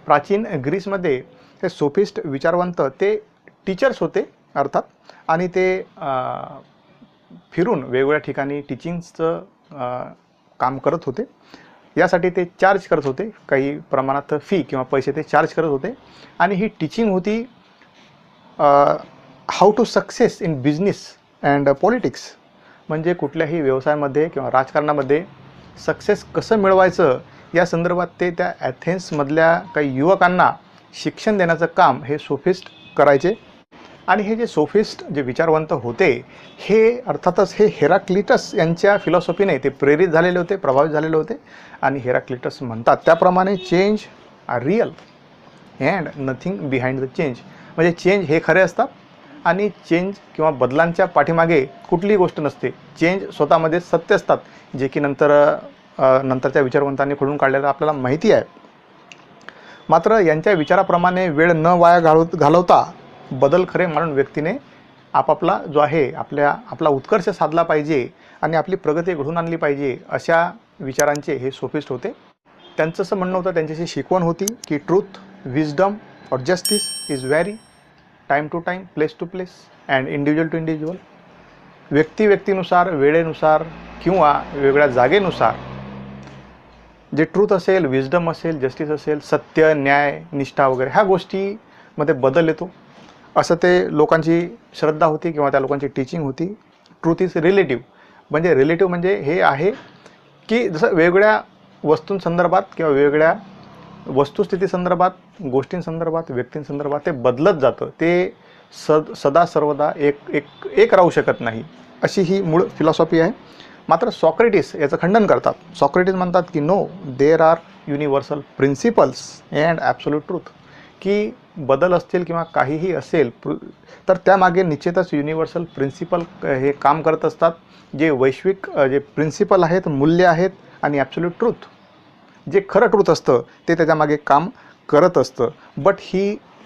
प्राचीन ग्रीसमध्ये हे सोफिस्ट विचारवंत ते टीचर्स होते अर्थात, आणि ते फिरून वेगवेगळ्या ठिकाणी टीचिंगचं काम करत होते. यासाठी ते चार्ज करत होते, काही प्रमाणात फी किंवा पैसे ते चार्ज करत होते. आणि ही टीचिंग होती how to success in business and politics, म्हणजे कुठल्याही व्यवसायामध्ये किंवा राजकारणामध्ये सक्सेस कसं मिळवायचं या संदर्भात ते त्या ॲथेन्समधल्या काही युवकांना शिक्षण देण्याचं काम हे सोफिस्ट करायचे. आणि हे जे सोफिस्ट जे विचारवंत होते हे अर्थातच हे हेराक्लिटस यांच्या फिलॉसॉफीने ते प्रेरित झालेले होते, प्रभावित झालेले होते. आणि हेराक्लिटस म्हणतात त्याप्रमाणे change are real and nothing behind the change, म्हणजे चेंज हे खरे असतात आणि चेंज किंवा बदलांच्या पाठीमागे कुठलीही गोष्ट नसते. चेंज स्वतःमध्ये सत्य असतात, जे की नंतरच्या विचारवंतांनी खोडून काढलेलं आपल्याला माहिती आहे. मात्र यांच्या विचाराप्रमाणे वेळ न वाया घालवता बदल खरे मानून व्यक्तीने आपापला जो आहे आपला उत्कर्ष साधला पाहिजे आणि आपली प्रगती घडून आणली पाहिजे, अशा विचारांचे हे सोफिस्ट होते. त्यांचं असं म्हणणं होतं, त्यांच्याशी शिकवण होती की ट्रूथ, विजडम और justice is vary time to time, place to place and individual to individual. व्यक्तीनुसार, वेळेनुसार किंवा वेगळ्या जागेनुसार जे ट्रूथ असेल, विजडम असेल, जस्टिस असेल, सत्य, न्याय, निष्ठा वगैरे ह्या गोष्टीमध्ये बदल येतो, असं ते लोकांची श्रद्धा होती किंवा त्या लोकांची टीचिंग होती. ट्रूथ इज रिलेटिव्ह, म्हणजे रिलेटिव्ह म्हणजे हे आहे की जसं वेगवेगळ्या वस्तूंसंदर्भात किंवा वेगवेगळ्या वस्तुस्थितीसंदर्भात, गोष्टींसंदर्भात, व्यक्तींसंदर्भात ते बदलत जातं, ते सदा सर्वदा एक राहू शकत नाही, अशी ही मूळ फिलॉसॉफी आहे. मात्र सॉक्रेटिस याचं खंडन करतात. सॉक्रेटिस म्हणतात की no, there are universal principles and absolute truth, की बदल असतील किंवा काहीही असेल तर त्यामागे निश्चितच युनिव्हर्सल प्रिन्सिपल हे काम करत असतात, जे वैश्विक जे प्रिन्सिपल आहेत, मूल्य आहेत, आणि ॲब्सोल्यूट ट्रूथ जे खरं ट्रूथ असतं ते त्याच्यामागे काम करत असतं.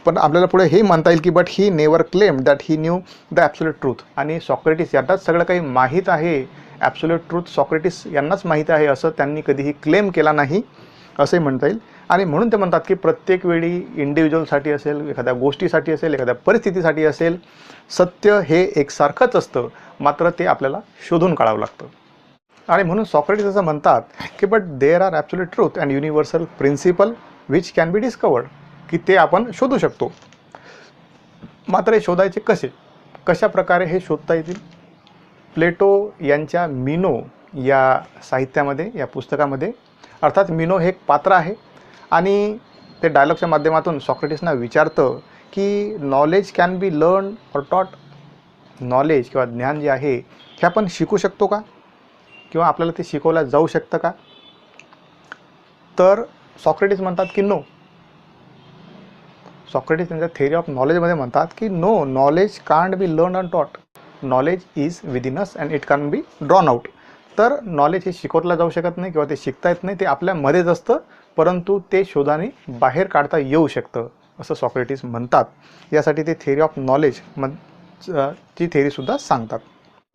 पण आपल्याला पुढे हे म्हणता येईल की but he never claim that he new the absolute truth, आणि सॉक्रेटिस यांनाच सगळं काही माहीत आहे, ॲब्सोल्यूट ट्रूथ सॉक्रेटिस यांनाच माहीत आहे असं त्यांनी कधीही क्लेम केला नाही, असंही म्हणता येईल. आणि म्हणून ते म्हणतात की प्रत्येक वेळी इंडिव्हिज्युअलसाठी असेल, एखाद्या गोष्टीसाठी असेल, एखाद्या परिस्थितीसाठी असेल, सत्य हे एकसारखंच असतं, मात्र ते आपल्याला शोधून काढावं लागतं. आणि म्हणून सॉक्रेटिस असं म्हणतात की but there are absolute truth and universal principle which can be discovered, की ते आपण शोधू शकतो. मात्र हे शोधायचे कशा प्रकारे हे शोधता येतील? प्लेटो यांच्या मिनो या साहित्यामध्ये, या पुस्तकामध्ये, अर्थात मिनो हे एक पात्र आहे आणि ते डायलॉगच्या माध्यमातून सॉक्रेटिसना विचारतं की knowledge can be learn or टॉट, नॉलेज किंवा ज्ञान जे आहे हे आपण शिकू शकतो का, किंवा आपल्याला ते शिकवलं जाऊ शकतं का? तर सॉक्रेटिस म्हणतात की नो. सॉक्रेटिस त्यांच्या थेअरी ऑफ नॉलेजमध्ये म्हणतात की no, knowledge can't be learn and taught, knowledge is within us and it can be drawn out. तर नॉलेज हे शिकवलं जाऊ शकत नाही किंवा ते शिकता येत नाही, ते आपल्यामध्येच असतं, परंतु ते शोधाने बाहेर काढता येऊ शकतं, असं सॉक्रेटिस म्हणतात. यासाठी ते थेअरी ऑफ नॉलेज ची थेअरीसुद्धा सांगतात.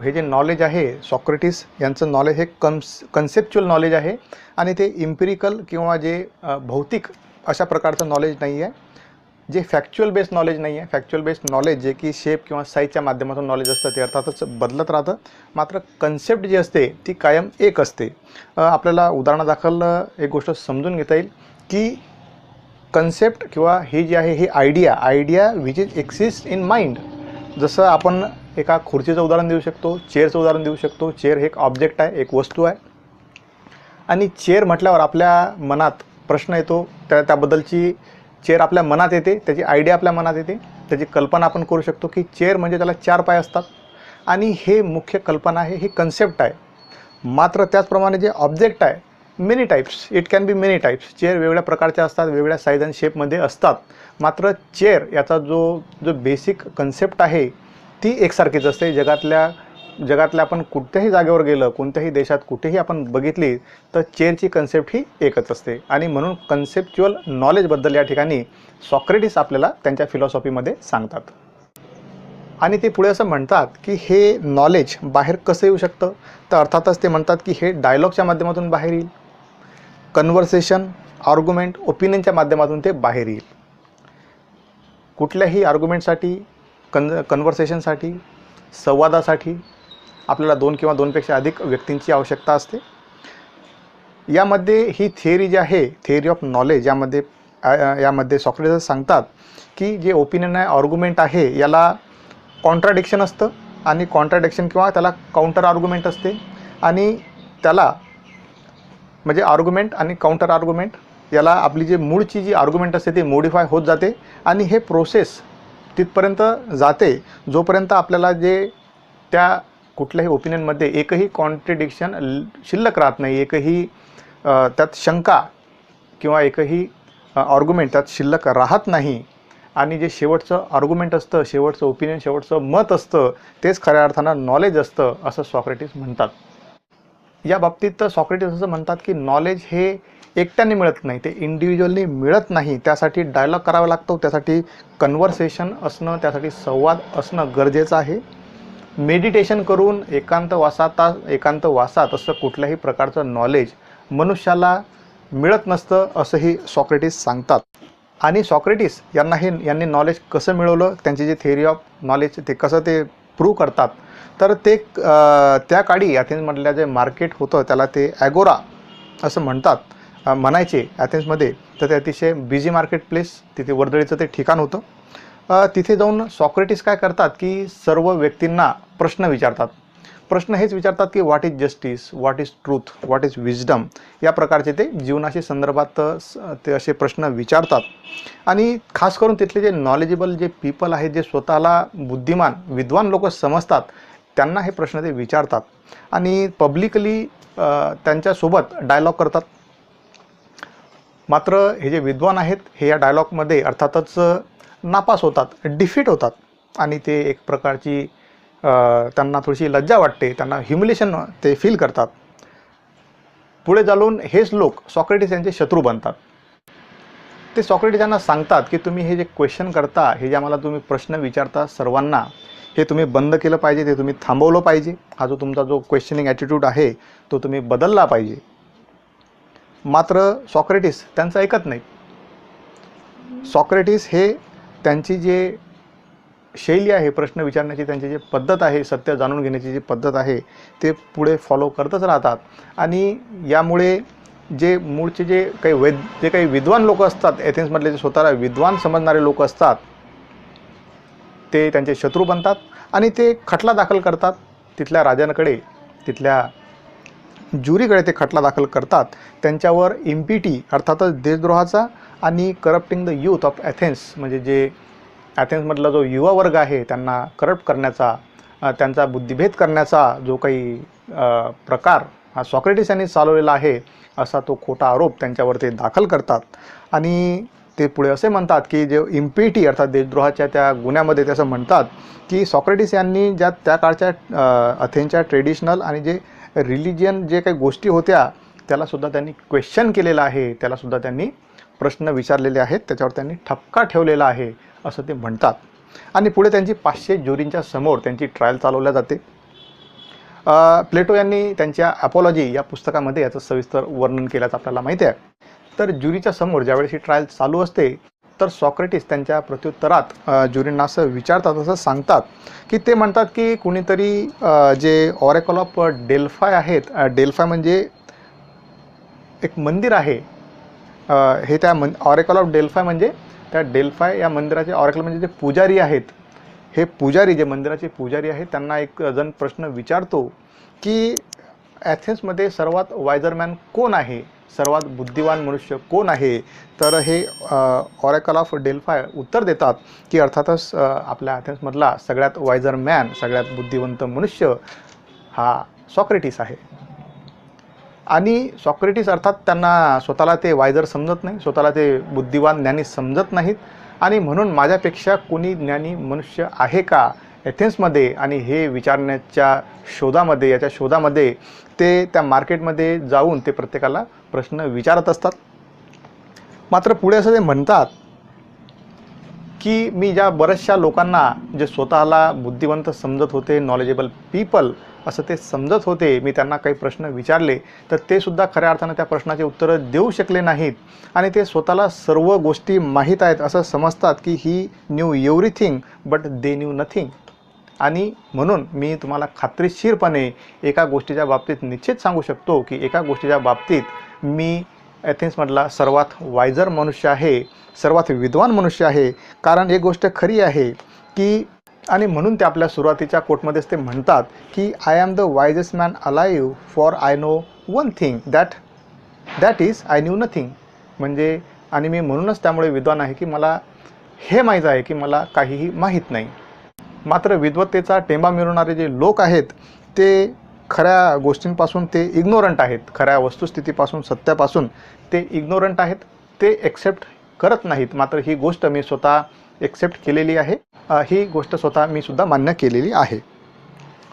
हे जे नॉलेज आहे, सॉक्रेटिस यांचं नॉलेज हे कन्सेप्च्युअल नॉलेज आहे आणि ते इम्पिरिकल किंवा जे भौतिक अशा प्रकारचं नॉलेज नाही आहे, जे फॅक्च्युअल बेस्ड नॉलेज नाही आहे. फॅक्च्युअल बेस्ड नॉलेज जे की शेप किंवा साईजच्या माध्यमातून नॉलेज असतं ते अर्थातच बदलत राहतं, मात्र कन्सेप्ट जी असते ती कायम एक असते. आपल्याला उदाहरणादाखल एक गोष्ट समजून घेता येईल की कन्सेप्ट किंवा ही जी आहे ही idea which is exist in mind. जसं आपण एका खुर्चीचं उदाहरण देऊ शकतो, चेअरचं उदाहरण देऊ शकतो. चेअर हे एक ऑब्जेक्ट आहे, एक वस्तू आहे, आणि चेअर म्हटल्यावर आपल्या मनात प्रश्न येतो, त्याबद्दलची चेअर आपल्या मनात येते, त्याची आयडिया आपल्या मनात येते, त्याची कल्पना आपण करू शकतो की चेअर म्हणजे त्याला 4 पाय असतात आणि हे मुख्य कल्पना आहे, ही कन्सेप्ट आहे. मात्र त्याचप्रमाणे जे ऑब्जेक्ट आहे, many types, it can be many types. Chair वेगवेगळ्या प्रकारच्या असतात, वेगवेगळ्या साईज आणि शेपमध्ये असतात, मात्र चेअर याचा जो बेसिक कन्सेप्ट आहे ती एकसारखीच असते. जगातल्या आपण कुठल्याही जागेवर गेलं, कोणत्याही देशात कुठेही आपण बघितली तर चेअरची कन्सेप्ट ही एकच असते. आणि म्हणून कन्सेप्च्युअल नॉलेजबद्दल या ठिकाणी सॉक्रेटिस आपल्याला त्यांच्या फिलॉसॉफीमध्ये सांगतात. आणि ते पुढे असं म्हणतात की हे नॉलेज बाहेर कसं येऊ शकतं, तर अर्थातच ते म्हणतात की हे डायलॉगच्या माध्यमातून बाहेर येईल, कन्व्हर्सेशन आर्ग्युमेंट ओपिनियनच्या माध्यमातून ते बाहेर येईल. कुठल्याही आर्ग्युमेंटसाठी कन्व्हर्सेशनसाठी संवादासाठी आपल्याला 2 किंवा 2पेक्षा अधिक व्यक्तींची आवश्यकता असते. यामध्ये ही थिअरी जी आहे, थिअरी ऑफ नॉलेज, यामध्ये सॉक्रेटिस सांगतात की जे ओपिनियन आहे, आर्ग्युमेंट आहे, याला कॉन्ट्राडिक्शन असतं आणि कॉन्ट्राडिक्शन किंवा त्याला काउंटर आर्ग्युमेंट असते आणि त्याला म्हणजे आर्ग्युमेंट आणि काउंटर आर्ग्युमेंट याला आपली जी मूळची जी आर्ग्युमेंट असते ती मॉडिफाय होत जाते आणि हे प्रोसेस तिथपर्यंत जाते जोपर्यंत आपल्याला जे त्या कुठल्याही ओपिनियनमध्ये एकही कॉन्ट्रडिक्शन शिल्लक राहत नाही, एकही त्यात शंका किंवा एकही आर्ग्युमेंट त्यात शिल्लक राहत नाही आणि जे शेवटचं आर्ग्युमेंट असतं, शेवटचं ओपिनियन, शेवटचं मत असतं, तेच खऱ्या अर्थानं नॉलेज असतं असं सॉक्रेटिस म्हणतात. या बाबतीत सॉक्रेटिस असं म्हणतात की नॉलेज हे एकट्याने मिळत नाही, ते इंडिव्हिज्युअली मिळत नाही. त्यासाठी डायलॉग करावा लागतो, त्यासाठी कन्व्हर्सेशन असणं, त्यासाठी संवाद असणं गरजेचं आहे. मेडिटेशन करून एकांतवासात असं कुठल्याही प्रकारचं नॉलेज मनुष्याला मिळत नसतं असंही सॉक्रेटिस सांगतात. आणि सॉक्रेटिस यांनी नॉलेज कसं मिळवलं, त्यांची जी थिअरी ऑफ नॉलेज ते कसं ते प्रूव्ह करतात, तर ते त्या काळी ॲथेन्समधल्या जे मार्केट होतं त्याला ते ॲगोरा असं म्हणायचे ॲथेन्समध्ये. तर ते अतिशय बिझी मार्केट प्लेस, तिथे वर्दळीचं ते ठिकाण होतं. तिथे जाऊन सॉक्रेटिस काय करतात की सर्व व्यक्तींना प्रश्न विचारतात. प्रश्न हेच विचारतात की what is justice, what is truth, what is wisdom, या प्रकारचे ते जीवनाशी संदर्भात ते असे प्रश्न विचारतात. आणि खास करून तिथले जे नॉलेजेबल जे पीपल आहेत, जे स्वतःला बुद्धिमान विद्वान लोक समजतात, त्यांना हे प्रश्न ते विचारतात आणि पब्लिकली त्यांच्यासोबत डायलॉग करतात. मात्र हे जे विद्वान आहेत हे या डायलॉगमध्ये अर्थातच नापास होतात, डिफीट होतात आणि ते एक प्रकारची त्यांना थोडीशी लज्जा वाटते, त्यांना ह्युमिलेशन ते फील करतात. पुढे चालून हेच लोक सॉक्रेटिस यांचे शत्रू बनतात. ते सॉक्रेटिस यांना सांगतात की तुम्ही हे जे क्वेश्चन करता, हे जे आम्हाला तुम्ही प्रश्न विचारता सर्वांना, हे तुम्ही बंद केलं पाहिजे, ते तुम्ही थांबवलं पाहिजे. हा जो तुमचा जो क्वेश्चनिंग ॲटिट्यूड आहे तो तुम्ही बदलला पाहिजे. मात्र सॉक्रेटिस त्यांचं ऐकत नाही. सॉक्रेटिस हे त्यांची जे शैली आहे प्रश्न विचारण्याची, त्यांची जी पद्धत आहे, सत्य जाणून घेण्याची जी पद्धत आहे, ते पुढे फॉलो करतच राहतात. आणि यामुळे जे मूळचे जे काही विद्वान लोक असतात, एथेन्समधले जे स्वतःला विद्वान समजणारे लोक असतात, ते त्यांचे शत्रू बनतात आणि ते खटला दाखल करतात तिथल्या राजांकडे, तिथल्या ज्युरीकडे ते खटला दाखल करतात. त्यांच्यावर इम्पिटी अर्थातच देशद्रोहाचा आणि corrupting the youth of Athens, म्हणजे जे ॲथेन्समधला जो युवा वर्ग आहे त्यांना करप्ट करण्याचा, त्यांचा बुद्धिभेद करण्याचा जो काही प्रकार हा सॉक्रेटिस यांनी चालवलेला आहे, असा तो खोटा आरोप त्यांच्यावर ते दाखल करतात. आणि ते पुढे असे म्हणतात की जे इम्पिटी अर्थात देशद्रोहाच्या त्या गुन्ह्यामध्ये ते असं म्हणतात की सॉक्रेटिस यांनी त्या काळच्या अथेन्सच्या ट्रेडिशनल आणि जे रिलिजियन जे काही गोष्टी होत्या त्यालासुद्धा त्यांनी क्वेश्चन केलेलं आहे, त्यालासुद्धा त्यांनी प्रश्न विचारलेले आहेत, त्याच्यावर त्यांनी ठपका ठेवलेला आहे असं ते म्हणतात. आणि पुढे त्यांची 500 ज्युरींच्या समोर त्यांची ट्रायल चालवल्या जाते. प्लेटो यांनी त्यांच्या ॲपॉलॉजी या पुस्तकामध्ये याचं सविस्तर वर्णन केल्याचं आपल्याला माहिती आहे. तर ज्युरीच्या समोर ज्यावेळेस ही ट्रायल चालू असते तर सॉक्रेटिस त्यांच्या प्रत्युत्तरात ज्युरींना असं विचारतात, असं सांगतात की ते म्हणतात की कुणीतरी जे ऑरेकल ऑफ डेल्फाय आहेत, डेल्फाय म्हणजे एक मंदिर आहे, हे त्या ऑरेकल ऑफ डेल्फाय म्हणजे त्या डेल्फाय या मंदिराचे ऑरेकल म्हणजे जे पुजारी आहेत, हे पुजारी जे मंदिराचे पुजारी आहेत त्यांना एक जण प्रश्न विचारतो की ॲथेन्समध्ये सर्वात वायझर मॅन कोण आहे, सर्वात बुद्धिवान मनुष्य कोण आहे. तर हे ऑरेकल ऑफ डेल्फाय उत्तर देतात की अर्थातच आपल्या ॲथेन्समधला सगळ्यात वायझर मॅन, सगळ्यात बुद्धिवंत मनुष्य हा सॉक्रेटिस आहे. आणि सॉक्रेटिस अर्थात त्यांना स्वतःला ते वायझर समजत नाही, स्वतःला ते बुद्धिवान ज्ञानी समजत नाहीत आणि म्हणून माझ्यापेक्षा कोणी ज्ञानी मनुष्य आहे का एथेन्समध्ये, आणि हे विचारण्याच्या शोधामध्ये, याच्या शोधामध्ये ते त्या मार्केटमध्ये जाऊन ते प्रत्येकाला प्रश्न विचारत असतात. मात्र पुढे असं ते म्हणतात की मी ज्या बऱ्याचशा लोकांना जे स्वतःला बुद्धिवंत समजत होते, नॉलेजेबल पीपल, असं ते समजत होते. मी त्यांना काही प्रश्न विचारले तर ते सुद्धा खऱ्या अर्थानं त्या प्रश्नाचे उत्तरं देऊ शकले नाहीत आणि ते स्वतःला सर्व गोष्टी माहीत आहेत असं समजतात की ही knew everything but they knew nothing. आणि म्हणून मी तुम्हाला खात्रीशीरपणे एका गोष्टीच्या बाबतीत निश्चित सांगू शकतो की एका गोष्टीच्या बाबतीत मी एथेन्समधला सर्वात वायझर मनुष्य आहे, सर्वात विद्वान मनुष्य आहे. कारण एक गोष्ट खरी आहे की आणि म्हणून ते आपल्या सुरुवातीच्या कोटमध्येच ते म्हणतात की I am the wisest man alive for I know one thing that is I knew nothing. म्हणजे आणि मी म्हणूनच त्यामुळे विद्वान आहे की मला हे माहीत आहे की मला काहीही माहीत नाही. मात्र विद्वत्तेचा टेंबा मिळवणारे जे लोक आहेत ते खऱ्या गोष्टींपासून ते इग्नोरंट आहेत. खऱ्या वस्तुस्थितीपासून, सत्यापासून ते इग्नोरंट आहेत. ते एक्सेप्ट करत नाहीत. मात्र ही गोष्ट मी स्वतः एक्सेप्ट केलेली आहे. ही गोष्ट स्वतः मी सुद्धा मान्य केलेली आहे.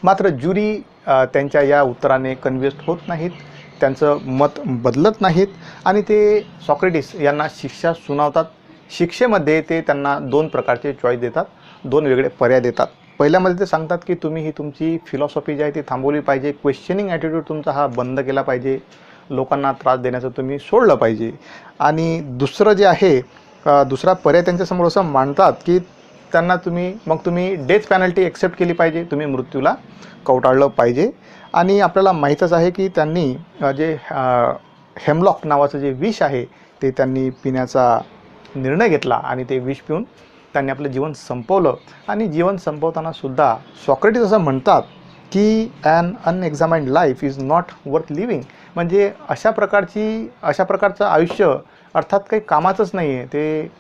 मात्र ज्युरी त्यांच्या या उत्तराने कन्व्हिन्स्ड होत नाहीत, त्यांचं मत बदलत नाहीत आणि ते सॉक्रेटिस यांना शिक्षा सुनावतात. शिक्षेमध्ये ते त्यांना 2 प्रकारचे चॉईस देतात, 2 वेगळे पर्याय देतात. पहिल्यामध्ये ते सांगतात की तुम्ही ही तुमची फिलॉसॉफी जी आहे ती थांबवली पाहिजे, क्वेश्चनिंग ॲटिट्यूड तुमचा हा बंद केला पाहिजे, लोकांना त्रास देण्याचं तुम्ही सोडलं पाहिजे. आणि दुसरं जे आहे दुसरा पर्याय त्यांच्यासमोर असं मांडतात की त्यांना तुम्ही डेथ पॅनल्टी एक्सेप्ट केली पाहिजे, तुम्ही मृत्यूला कवटाळलं पाहिजे. आणि आपल्याला माहीतच आहे की त्यांनी जे हेमलॉक नावाचं जे विष आहे ते त्यांनी पिण्याचा निर्णय घेतला आणि ते विष पिऊन त्यांनी आपलं जीवन संपवलं. आणि जीवन संपवताना सुद्धा सॉक्रेटिस असं म्हणतात की an unexamined life is not worth living. म्हणजे अशा प्रकारचं आयुष्य अर्थात काही कामाचंच नाही आहे, ते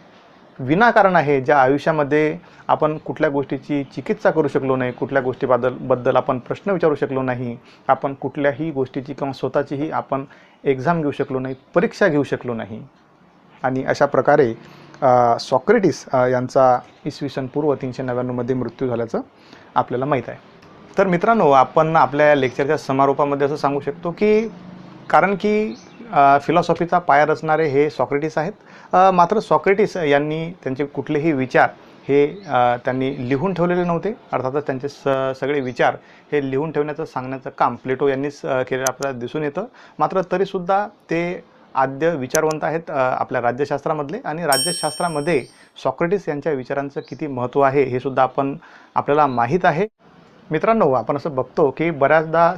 विनाकारण आहे. ज्या आयुष्यामध्ये आपण कुठल्या गोष्टीची चिकित्सा करू शकलो नाही, कुठल्या गोष्टीबद्दल आपण प्रश्न विचारू शकलो नाही, आपण कुठल्याही गोष्टीची किंवा स्वतःचीही आपण एक्झाम घेऊ शकलो नाही, परीक्षा घेऊ शकलो नाही. आणि अशा प्रकारे सॉक्रेटिस यांचा इसवी सन पूर्व 399 मृत्यू झाल्याचं आपल्याला माहीत आहे. तर मित्रांनो, आपण आपल्या लेक्चरच्या समारोपामध्ये असं सांगू शकतो की कारण की फिलॉसॉफीचा पाया रचणारे हे सॉक्रेटिस आहेत. मात्र सॉक्रेटिस यांनी त्यांचे कुठलेही विचार हे त्यांनी लिहून ठेवलेले नव्हते. अर्थातच त्यांचे सगळे विचार हे लिहून ठेवण्याचं सांगण्याचं काम प्लेटो यांनीच केलेलं आपल्याला दिसून येतं. मात्र तरीसुद्धा ते आद्य विचारवंत आहेत आपल्या राज्यशास्त्रामधले. आणि राज्यशास्त्रामध्ये सॉक्रेटिस यांच्या विचारांचं किती महत्त्व आहे हे सुद्धा आपल्याला माहीत आहे. मित्रांनो, आपण असं बघतो की बऱ्याचशा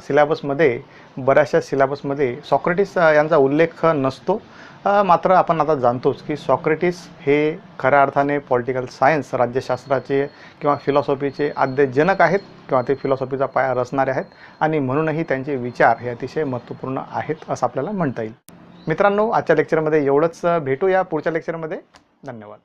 सिलेबसमध्ये सॉक्रेटिस यांचा उल्लेख नसतो. मात्र आपण आता जाणतोच की सॉक्रेटिस हे खऱ्या अर्थाने पॉलिटिकल सायन्स, राज्यशास्त्राचे किंवा फिलॉसॉफीचे आद्य जनक आहेत किंवा ते फिलॉसॉफीचा पाया रचणारे आहेत. आणि म्हणूनही त्यांचे विचार हे अतिशय महत्त्वपूर्ण आहेत असं आपल्याला म्हणता येईल. मित्रांनो, आजच्या लेक्चरमध्ये एवढंच. भेटूया पुढच्या लेक्चरमध्ये. धन्यवाद.